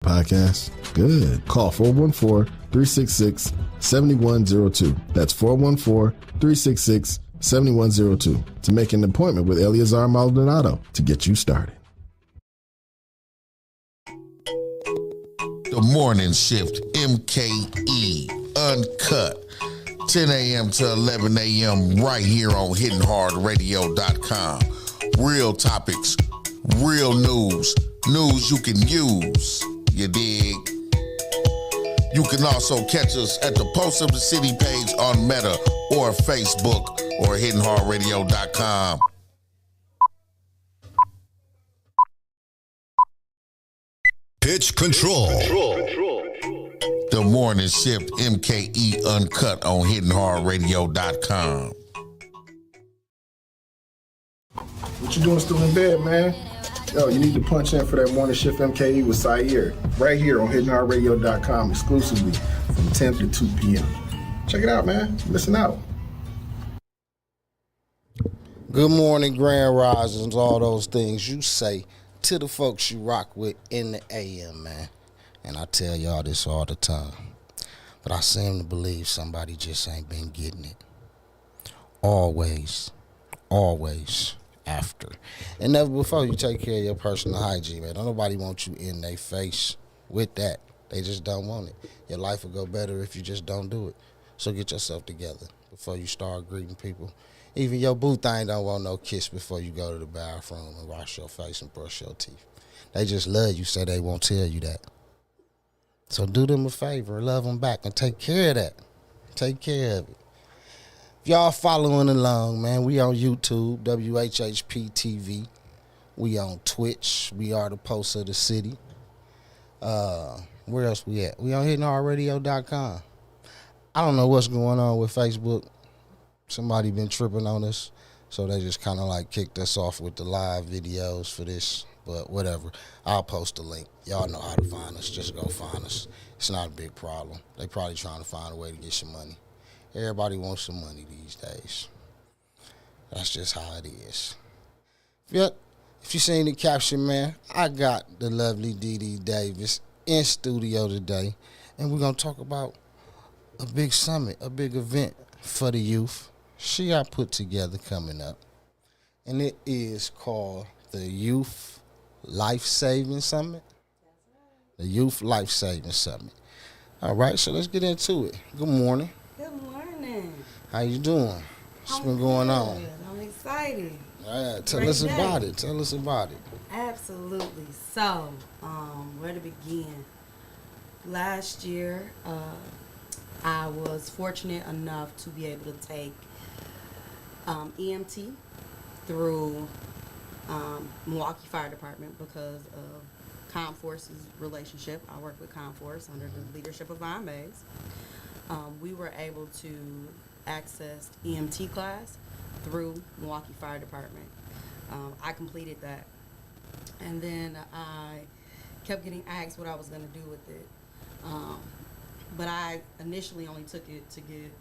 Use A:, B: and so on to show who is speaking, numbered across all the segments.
A: Podcast? Good. Call 414-366-7102. That's 414-366-7102 to make an appointment with Eleazar Maldonado to get you started.
B: The Morning Shift Mke Uncut. 10 a.m. to 11 a.m. right here on HittingHardRadio.com. Real topics, real news you can use. You dig? You can also catch us at the Post of the City page on Meta or Facebook or HittingHardRadio.com.
C: Pitch control.
B: The Morning Shift Mke Uncut on HittingHardRadio.com.
A: What you doing still in bed, man? Yo, you need to punch in for that Morning Shift Mke with Sayer right here on HittingHardRadio.com exclusively from 10 to 2 p.m. Check it out, man. You're missing out.
D: Good morning, Grand Risings, all those things you say to the folks you rock with in the AM, man. And I tell y'all this all the time, but I seem to believe somebody just ain't been getting it. Always after. And never before you take care of your personal hygiene, man. Don't nobody want you in their face with that. They just don't want it. Your life will go better if you just don't do it. So get yourself together before you start greeting people. Even your boo thing don't want no kiss before you go to the bathroom and wash your face and brush your teeth. They just love you, so they won't tell you that. So do them a favor, love them back, and take care of that. Take care of it. If y'all following along, man, we on YouTube, WHHP TV. We on Twitch. We are the Post of the City. Where else we at? We on HittingHardRadio.com. I don't know what's going on with Facebook. Somebody been tripping on us, so they just kind of like kicked us off with the live videos for this, but whatever. I'll post a link. Y'all know how to find us. Just go find us. It's not a big problem. They probably trying to find a way to get some money. Everybody wants some money these days. That's just how it is. Yep. If you seen the caption, man, I got the lovely DEE DEE Davis in studio today, and we're going to talk about a big summit, a big event for the youth. She got put together coming up, and it is called the Youth Life Saving Summit. The Youth Life Saving Summit. All right, so let's get into it. Good morning.
E: Good morning.
D: How you doing? What's been going on?
E: I'm excited.
D: Tell us about it. Tell us about it.
E: Absolutely. So, where to begin? Last year, I was fortunate enough to be able to take EMT through Milwaukee Fire Department because of ComForce's relationship. I work with ComForce under the leadership of Von Bays. We were able to access EMT class through Milwaukee Fire Department. I completed that. And then I kept getting asked what I was going to do with it. But I initially only took it to get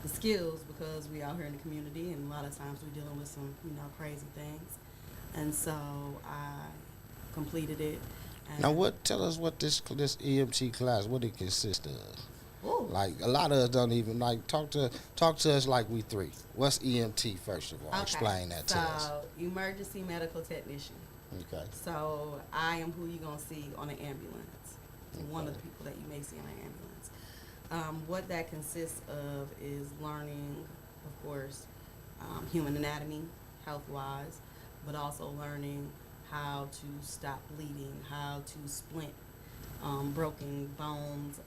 E: the skills because we out here in the community and a lot of times we're dealing with some, crazy things. And so I completed it.
D: Now tell us what this EMT class, what it consists of.
E: Ooh.
D: Like a lot of us don't even talk to us like we three. What's EMT first of all?
E: Okay.
D: Explain that to us.
E: So emergency medical technician.
D: Okay.
E: So I am who you're gonna see on an ambulance. Okay. One of the people that you may see on an ambulance. What that consists of is learning, of course, human anatomy, health-wise, but also learning how to stop bleeding, how to splint broken bones,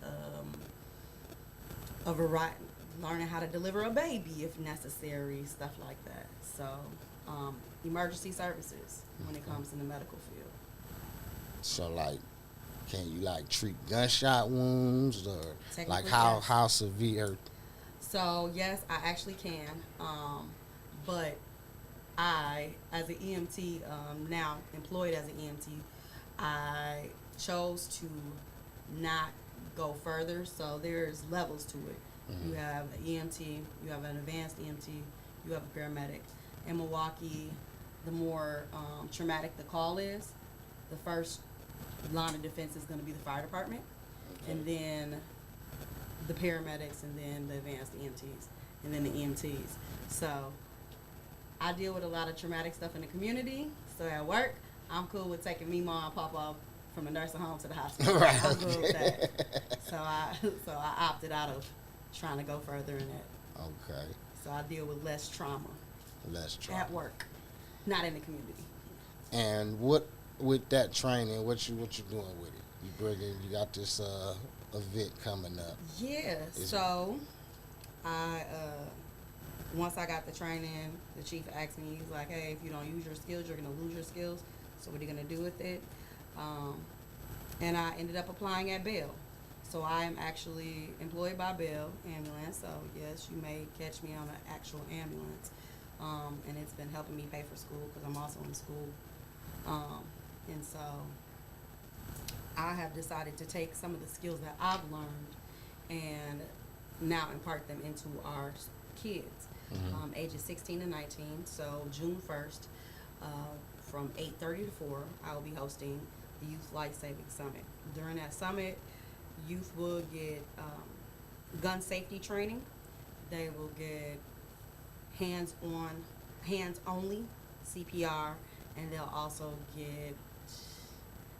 E: a variety, learning how to deliver a baby if necessary, stuff like that. So, emergency services when it comes in the medical field.
D: So, can you treat gunshot wounds or
E: Yes.
D: how severe?
E: So yes, I actually can, but I, as an EMT, now employed as an EMT, I chose to not go further. So there's levels to it. Mm-hmm. You have an EMT, you have an advanced EMT, you have a paramedic. In Milwaukee, the more traumatic the call is, the first line of defense is going to be the fire department, and then the paramedics, and then the advanced EMTs, and then the EMTs. So I deal with a lot of traumatic stuff in the community. So at work, I'm cool with taking me, mom, and papa from the nursing home to the hospital.
D: Right,
E: I'm good with that. So I opted out of trying to go further in that.
D: Okay.
E: So I deal with less trauma
D: Let's try.
E: at work, not in the community.
D: And what with that training? What you doing with it? You got this event coming up.
E: Yeah. So I once I got the training, the chief asked me, he's like, hey, if you don't use your skills, you're gonna lose your skills. So what are you gonna do with it? And I ended up applying at Bell. So I am actually employed by Bell Ambulance. So yes, you may catch me on an actual ambulance. And it's been helping me pay for school because I'm also in school. And so I have decided to take some of the skills that I've learned and now impart them into our kids, ages 16 and 19. So June 1st, from 8:30 to 4, I will be hosting the Youth Life Saving Summit. During that summit, youth will get gun safety training. They will get hands-only CPR, and they'll also get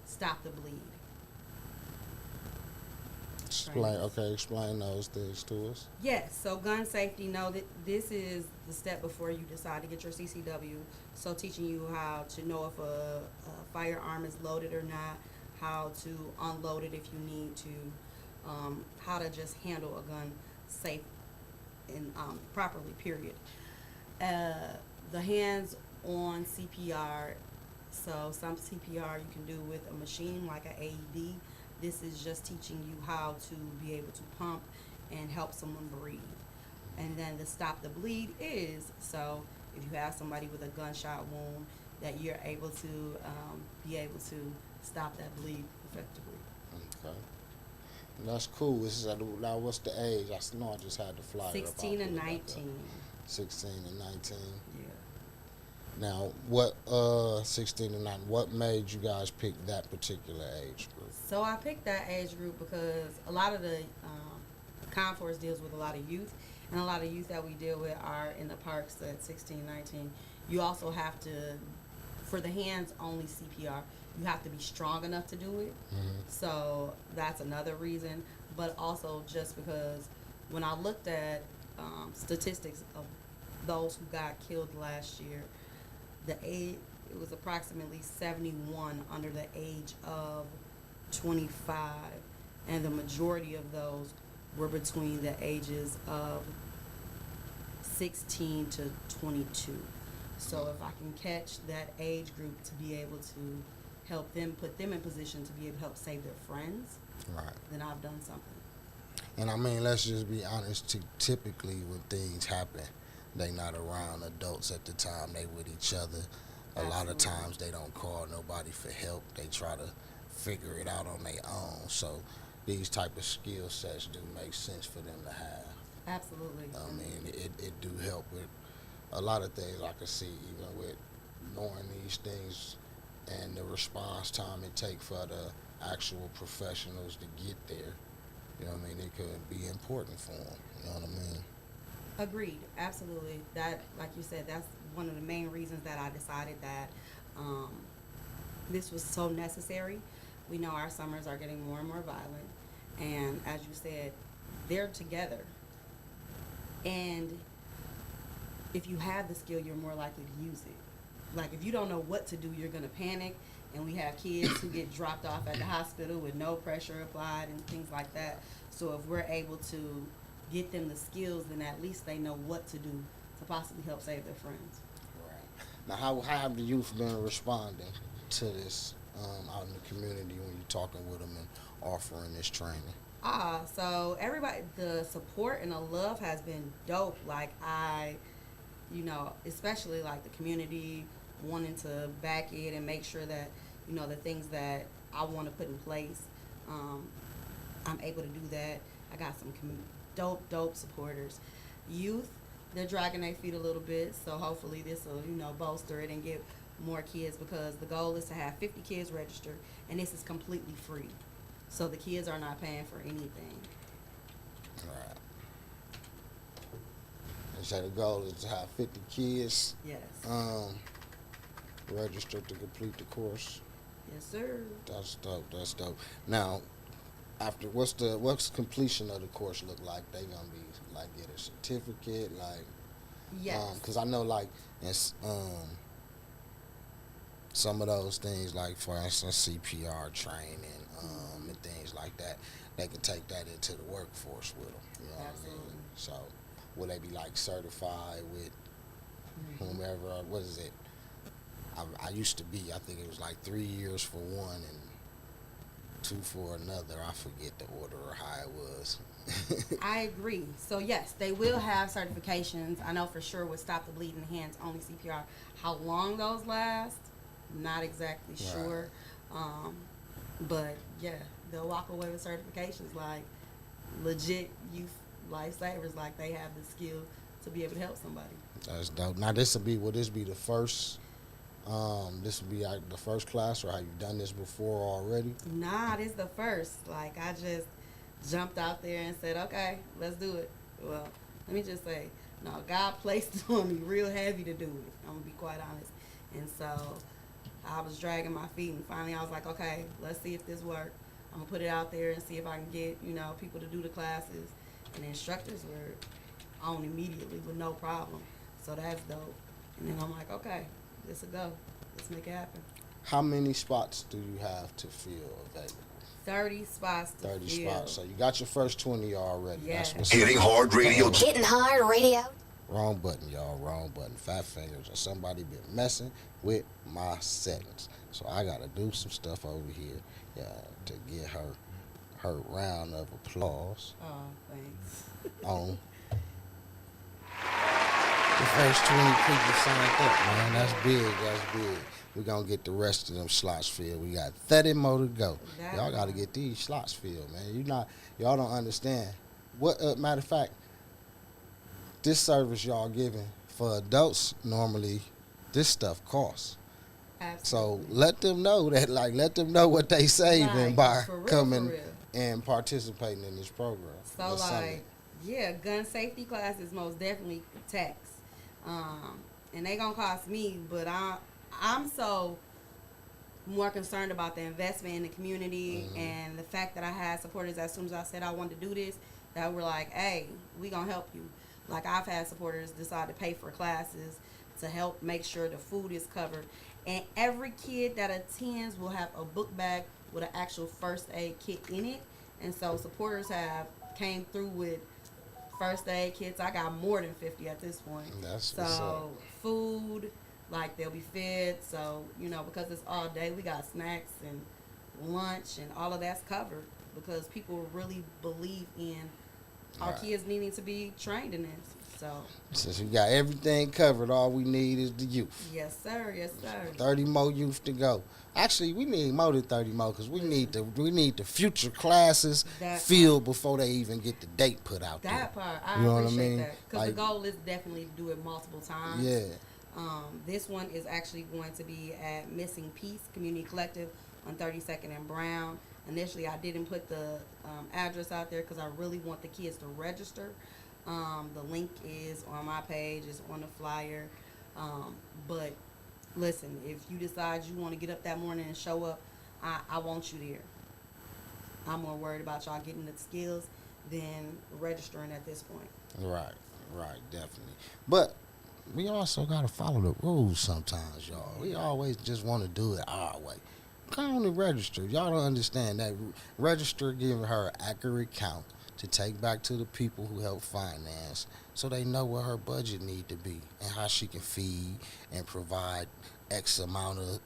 E: Stop the Bleed.
D: Explain those things to us.
E: Yes, so gun safety, know that this is the step before you decide to get your CCW. So teaching you how to know if a firearm is loaded or not, how to unload it if you need to, how to just handle a gun safe and properly, period. The hands-on CPR, so some CPR you can do with a machine like an AED. This is just teaching you how to be able to pump and help someone breathe. And then the Stop the Bleed is, so if you have somebody with a gunshot wound, that you're able to be able to stop that bleed effectively.
D: Okay. And that's cool. Now, what's the age? I know I just had the flyer.
E: 16 and 19.
D: 16 and 19.
E: Yeah.
D: Now, what 16 and 9? What made you guys pick that particular age group?
E: So I picked that age group because a lot of the Conforce deals with a lot of youth, and a lot of youth that we deal with are in the parks at 16, 19. You also have to, for the hands-only CPR, you have to be strong enough to do it. So that's another reason. But also just because when I looked at statistics of those who got killed last year, the age, it was approximately 71 under the age of 25, and the majority of those were between the ages of 16 to 22. So if I can catch that age group to be able to help them, put them in position to be able to help save their friends,
D: Right.
E: then I've done something.
D: And I mean, let's just be honest. Typically, when things happen, they not around adults at the time. They with each other. A lot of
E: Absolutely.
D: times they don't call nobody for help. They try to figure it out on their own. So these type of skill sets do make sense for them to have.
E: Absolutely.
D: I mean, it do help with a lot of things I can see, even with knowing these things and the response time it take for the actual professionals to get there. You know what I mean? It could be important for them. You know what I mean?
E: Agreed. Absolutely. That, like you said, that's one of the main reasons that I decided that this was so necessary. We know our summers are getting more and more violent, and as you said, they're together. And if you have the skill, you're more likely to use it. Like, if you don't know what to do, you're going to panic. And we have kids who get dropped off at the hospital with no pressure applied and things like that. So if we're able to get them the skills, then at least they know what to do to possibly help save their friends.
D: Right. Now, how have the youth been responding to this out in the community when you're talking with them and offering this training?
E: So everybody, the support and the love has been dope. Like, especially like the community wanting to back it and make sure that, the things that I want to put in place, I'm able to do that. I got some dope supporters. Youth, they're dragging their feet a little bit, so hopefully this will, bolster it and get more kids because the goal is to have 50 kids registered, and this is completely free. So the kids are not paying for anything.
D: Right. And so the goal is to have 50 kids
E: Yes.
D: registered to complete the course.
E: Yes, sir.
D: That's dope. That's dope. Now, after what's completion of the course look like? They gonna be like get a certificate, like
E: Yes.
D: because I know like it's some of those things, like for instance CPR training and things like that, they can take that into the workforce with them. You know
E: Absolutely.
D: what I mean? So will they be like certified with whomever? What is it? I used to be. I think it was like 3 years for one and 2 for another. I forget the order or how it was.
E: I agree. So yes, they will have certifications. I know for sure with Stop the Bleeding Hands Only CPR. How long those last, not exactly sure. But yeah, they'll walk away with certifications like legit youth lifesavers, like they have the skill to be able to help somebody.
D: That's dope. Now will this be the first? This will be like the first class, or have you done this before already?
E: Nah, this is the first. Like I just jumped out there and said, okay, let's do it. Well, let me just say, no, God placed it on me real heavy to do it. I'm gonna be quite honest. And so I was dragging my feet, and finally I was like, okay, let's see if this works. I'm gonna put it out there and see if I can get, people to do the classes. And the instructors were on immediately with no problem. So that's dope. And then I'm like, okay, this will go. Let's make it happen.
D: How many spots do you have to fill available?
E: 30 spots to
D: 30
E: fill.
D: spots. So you got your first 20 already.
E: Yes.
D: That's what's
C: Hitting hard radio.
F: Hitting hard radio.
D: Wrong button, y'all. Wrong button. Fat fingers. Or somebody been messing with my settings. So I gotta do some stuff over here, to get her round of applause
E: Oh, thanks.
D: on the first 20 people signed up, man. That's big. That's big. We're gonna get the rest of them slots filled. We got 30 more to go. Y'all gotta get these slots filled, man. Y'all don't understand. What matter of fact, this service y'all giving for adults, normally this stuff costs. So
E: Absolutely.
D: let them know that, let them know what they saving
E: Right.
D: by
E: For real,
D: coming
E: for real.
D: and participating in this program.
E: So
D: this Sunday.
E: like, yeah, gun safety class is most definitely tax, and they gonna cost me. But I'm so more concerned about the investment in the community and the fact that I had supporters as soon as I said I wanted to do this, that were like, hey, we gonna help you. Like I've had supporters decide to pay for classes to help make sure the food is covered. And every kid that attends will have a book bag with an actual first aid kit in it. And so supporters have came through with first aid kits. I got more than 50 at this point.
D: That's what's up.
E: So food, like they'll be fed. So, because it's all day, we got snacks and lunch and all of that's covered because people really believe in our
D: Right.
E: kids needing to be trained in this. So,
D: Since we got everything covered, all we need is the youth.
E: yes, sir. Yes, sir.
D: 30 more youth to go. Actually, we need more than 30 more because we need the future classes
E: That
D: filled before they even get the date put out
E: That
D: there.
E: part, I
D: You know what I
E: appreciate
D: mean?
E: that. Because
D: Like-
E: the goal is definitely to do it multiple times.
D: Yeah.
E: This one is actually going to be at Missing Peace Community Collective on 32nd and Brown. Initially, I didn't put the address out there because I really want the kids to register. The link is on my page, it's on the flyer. But listen, if you decide you want to get up that morning and show up, I want you there. I'm more worried about y'all getting the skills than registering at this point.
D: Right, definitely. But we also got to follow the rules sometimes, y'all. We always just want to do it our way. Come on and register. Y'all don't understand that. Register giving her an accurate count to take back to the people who help finance so they know what her budget need to be and how she can feed and provide X amount of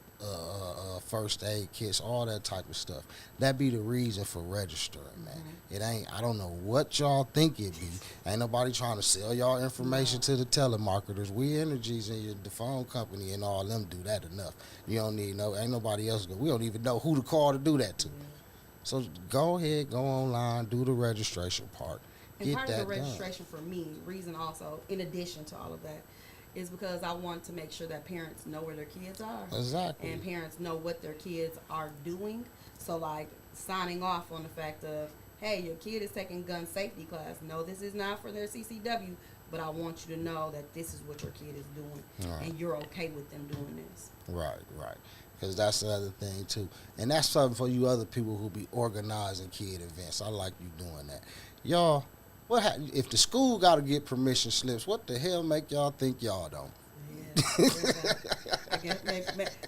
D: first aid kits, all that type of stuff. That be the reason for registering, man. It ain't, I don't know what y'all think it be. Ain't nobody trying to sell y'all information to the telemarketers. We Energies and the phone company and all them do that enough. You don't need ain't nobody else. We don't even know who to call to do that to. So go ahead, go online, do the registration part.
E: And
D: Get
E: part
D: that
E: of the
D: done.
E: registration for me, reason also, in addition to all of that, is because I want to make sure that parents know where their kids are.
D: Exactly.
E: And parents know what their kids are doing. So, like, signing off on the fact of, hey, your kid is taking gun safety class. No, this is not for their CCW, but I want you to know that this is what your kid is doing,
D: Right.
E: and you're okay with them doing this.
D: Right. Because that's the other thing too, and that's something for you other people who be organizing kid events. I like you doing that, y'all. If the school got to get permission slips? What the hell make y'all think y'all don't?
E: Yeah, I guess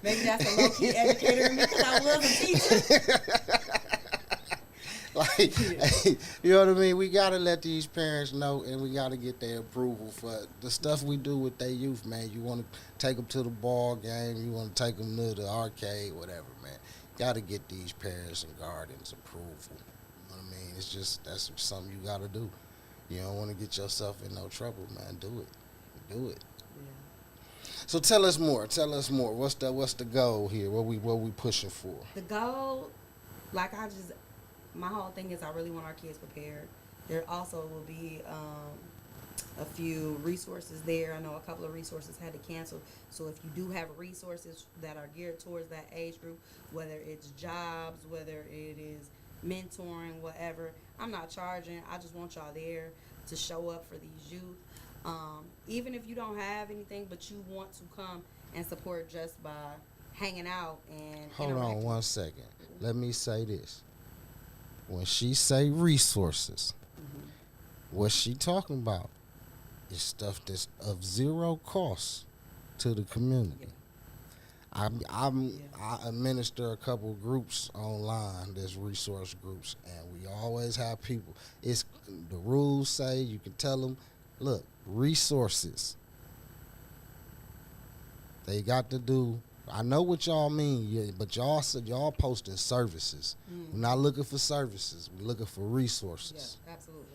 E: maybe that's a low-key educator in me because I was a teacher.
D: Like, you know what I mean? We got to let these parents know, and we got to get their approval for the stuff we do with their youth, man. You want to take them to the ball game, you want to take them to the arcade, whatever, man. Got to get these parents and guardians approval. You know what I mean? It's just, that's something you got to do. You don't want to get yourself in no trouble, man. Do it.
E: Yeah.
D: So tell us more. What's the goal here? What we pushing for?
E: The goal, like my whole thing is I really want our kids prepared. There also will be a few resources there. I know a couple of resources had to cancel. So if you do have resources that are geared towards that age group, whether it's jobs, whether it is mentoring, whatever, I'm not charging. I just want y'all there to show up for these youth. Even if you don't have anything, but you want to come and support just by hanging out and
D: Hold on
E: interacting.
D: 1 second. Let me say this. When she say resources, what she talking about is stuff that's of zero cost to the community. I administer a couple groups online. There's resource groups, and we always have people. It's the rules say you can tell them, look, resources. They got to do. I know what y'all mean, yeah, but y'all said y'all posting services. We're not looking for services. We're looking for resources.
E: Yeah, absolutely.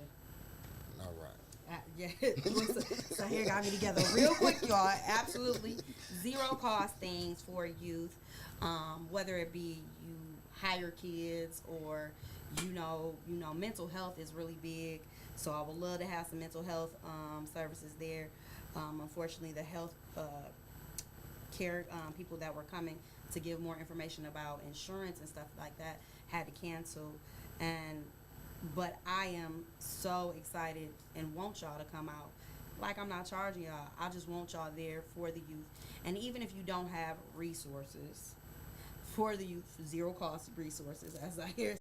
D: All right.
E: Yeah. So here got me together real quick, y'all. Absolutely zero cost things for youth, whether it be you hire kids or you know mental health is really big. So I would love to have some mental health services there. Unfortunately, the health care people that were coming to give more information about insurance and stuff like that had to cancel. But I am so excited and want y'all to come out. Like, I'm not charging y'all. I just want y'all there for the youth. And even if you don't have resources for the youth, zero cost resources, as I hear